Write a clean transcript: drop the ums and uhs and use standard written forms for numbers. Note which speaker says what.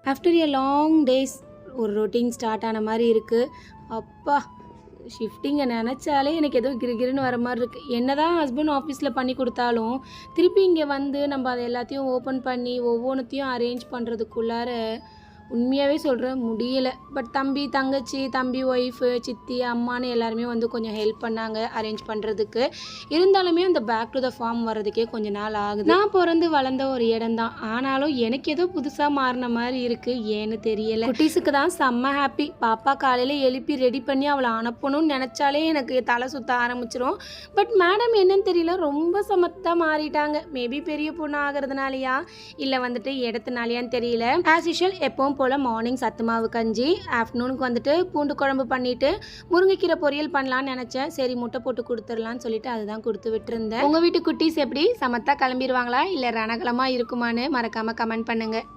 Speaker 1: After a long days ஒரு routine start ஆன மாதிரி இருக்குது. அப்பா, ஷிஃப்டிங்கை நினச்சாலே எனக்கு ஏதோ கிறுகிறுன்னு வர மாதிரி இருக்குது. என்ன தான் ஹஸ்பண்ட் ஆஃபீஸில் பண்ணி கொடுத்தாலும் திருப்பி இங்கே வந்து நம்ம அதை எல்லாத்தையும் ஓப்பன் பண்ணி ஒவ்வொன்றுத்தையும் அரேஞ்ச் பண்ணுறதுக்குள்ளார உண்மையாகவே சொல்கிறேன் முடியலை. பட் தம்பி, தங்கச்சி, தம்பி ஒய்ஃபு, சித்தி, அம்மானு எல்லாருமே வந்து கொஞ்சம் ஹெல்ப் பண்ணாங்க அரேஞ்ச் பண்ணுறதுக்கு. இருந்தாலுமே அந்த பேக் டு த ஃபார்ம் வர்றதுக்கே கொஞ்சம் நாள் ஆகுது. நான் பிறந்து வளர்ந்த ஒரு இடம் தான், ஆனாலும் எனக்கு ஏதோ புதுசாக மாறின மாதிரி இருக்குது. ஏன்னு தெரியலை. குட்டீஸுக்கு தான் செம்ம ஹாப்பி. பாப்பா காலையில் எழுப்பி ரெடி பண்ணி அவளை அனுப்பணும்னு நினச்சாலே எனக்கு தலை சுற்ற ஆரம்பிச்சிரும். பட் மேடம் என்னன்னு தெரியல, ரொம்ப சமத்தாக மாறிட்டாங்க. மேபி பெரிய பொண்ணு ஆகிறதுனாலையா இல்லை வந்துட்டு இடத்துனாலையான்னு தெரியல. ஆஸ் யூஷுவல் எப்பவும் போல் மார்னிங் சத்து மாவு கஞ்சி, ஆஃப்டர்நூனுக்கு வந்துட்டு பூண்டு குழம்பு பண்ணிவிட்டு முருங்கைக்கீரை பொரியல் பண்ணலான்னு நினச்சேன். சரி, முட்டை போட்டு கொடுத்துடலான்னு சொல்லிட்டு அதுதான் கொடுத்து விட்டுருந்தேன். உங்கள் வீட்டு குட்டீஸ் எப்படி சமத்தா கிளம்பிடுவாங்களா இல்லை ரணகலமாக இருக்குமான்னு மறக்காமல் கமெண்ட் பண்ணுங்கள்.